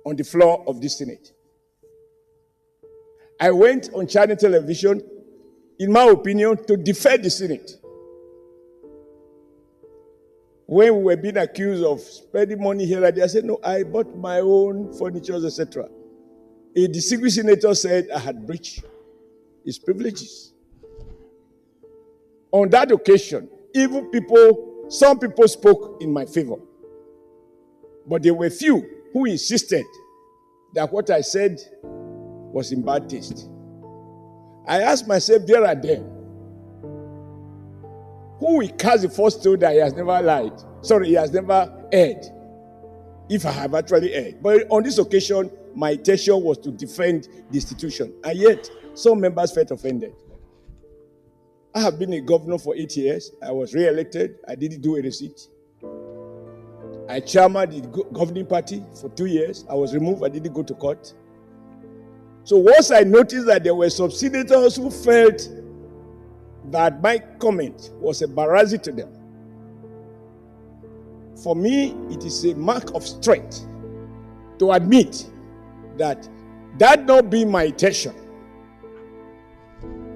on the floor of the Senate. I went on Channel Television, in my opinion, to defend the Senate. When we were being accused of spending money here and there, I said, no, I bought my own furniture, etc. A distinguished senator said I had breached his privileges. On that occasion, some people spoke in my favor. But there were few who insisted that what I said was in bad taste. I asked myself there and then, who will cast the first stone that he has never lied? Sorry, he has never erred, if I have actually erred. But on this occasion, my intention was to defend the institution. And yet, some members felt offended. I have been a governor for 8 years. I was re-elected. I didn't do a receipt. I chairman the governing party for 2 years. I was removed. I didn't go to court. So once I noticed that there were some senators who felt that my comment was embarrassing to them, for me, it is a mark of strength to admit that not being my intention,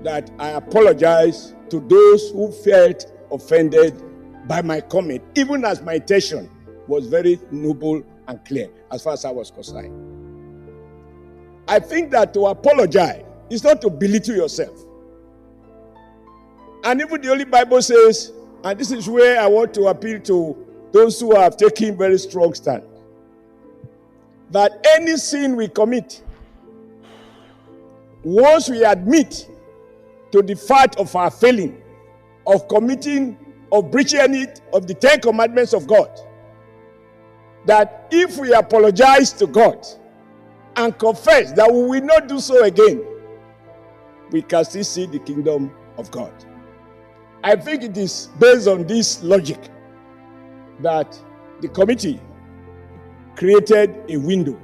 that I apologize to those who felt offended by my comment, even as my intention was very noble and clear as far as I was concerned. I think that to apologize is not to belittle yourself. And even the Holy Bible says, and this is where I want to appeal to those who have taken very strong stand, that any sin we commit, once we admit to the fact of our failing, of committing, of breaching any of the 10 commandments of God, that if we apologize to God and confess that we will not do so again, we can still see the kingdom of God. I think it is based on this logic that the committee created a window.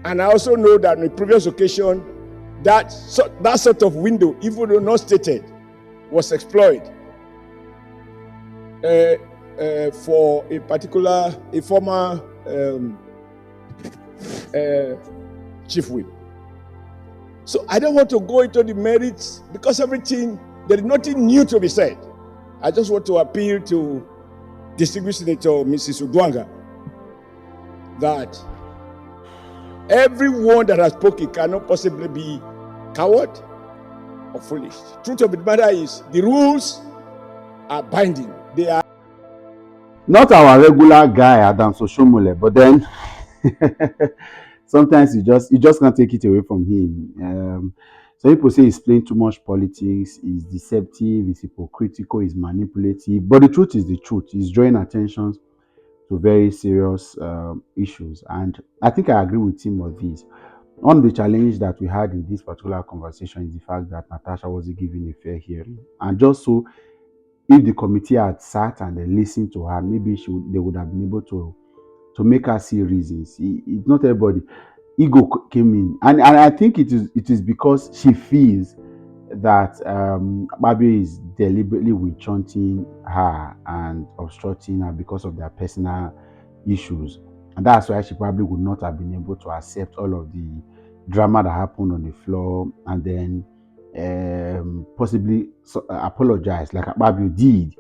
And I also know that on the previous occasion, that sort of window, even though not stated, was exploited for a former chief whip. So I don't want to go into the merits because there is nothing new to be said. I just want to appeal to distinguished Senator Mrs. Udwanga that everyone that has spoken cannot possibly be coward or foolish. Truth of the matter is, the rules are binding. They are not our regular guy, Adam Oshiomhole, but then sometimes you just can't take it away from him. Some people say he's playing too much politics, he's deceptive, he's hypocritical, he's manipulative. But the truth is the truth. He's drawing attention to very serious issues. And I think I agree with him on this. One of the challenges that we had in this particular conversation is the fact that Natasha wasn't given a fair hearing. And just so, if the committee had sat and they listened to her, maybe they would have been able to make her see reasons. It's not everybody. Ego came in, and I think it is because she feels that Babi is deliberately witch-hunting her and obstructing her because of their personal issues, and that's why she probably would not have been able to accept all of the drama that happened on the floor, and then possibly apologize like Babi did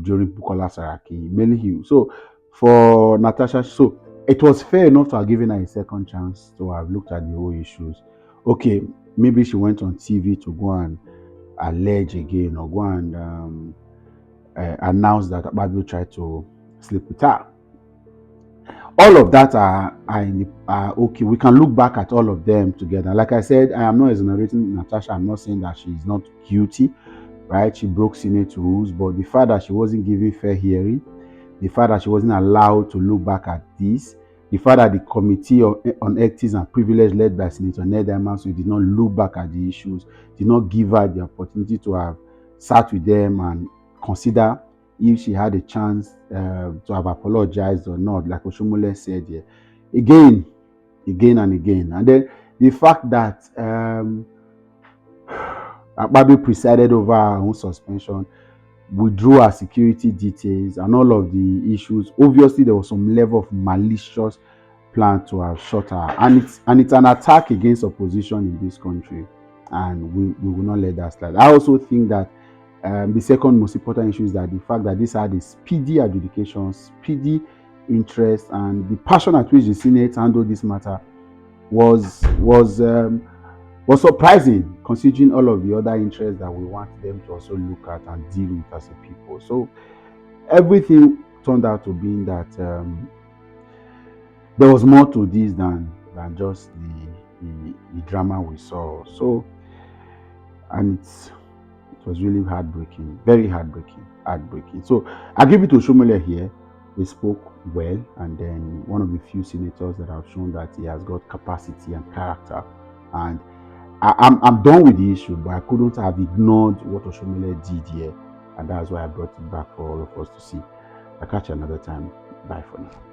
during Bukola Saraki, mainly. So for Natasha, so it was fair enough to have given her a second chance to have looked at the whole issues. Okay, maybe she went on TV to go and allege again or go and announce that Babi tried to sleep with her. All of that are okay. We can look back at all of them together. Like I said, I am not exonerating Natasha. I'm not saying that she is not guilty, right? She broke Senate rules, but the fact that she wasn't given fair hearing, the fact that she wasn't allowed to look back at this, the fact that the Committee on Ethics and Privilege led by Senator Ned Emerson did not look back at the issues, did not give her the opportunity to have sat with them and consider if she had a chance to have apologized or not, like Oshiomhole said here. Again and again. And then the fact that Babi presided over her own suspension, withdrew our security details and all of the issues. Obviously, there was some level of malicious plan to have shot her, and it's an attack against opposition in this country, and we will not let that slide. I also think that the second most important issue is that the fact that this had a speedy adjudication, speedy interest, and the passion at which the Senate handled this matter was was surprising, considering all of the other interests that we want them to also look at and deal with as a people. So everything turned out to be that there was more to this than just the drama we saw. So, and it was really heartbreaking, very heartbreaking. So I give it to Oshiomhole here. He spoke well, and then one of the few senators that have shown that he has got capacity and character. And I'm done with the issue, but I couldn't have ignored what Oshiomhole did here, and that's why I brought it back for all of us to see. I'll catch you another time. Bye for now.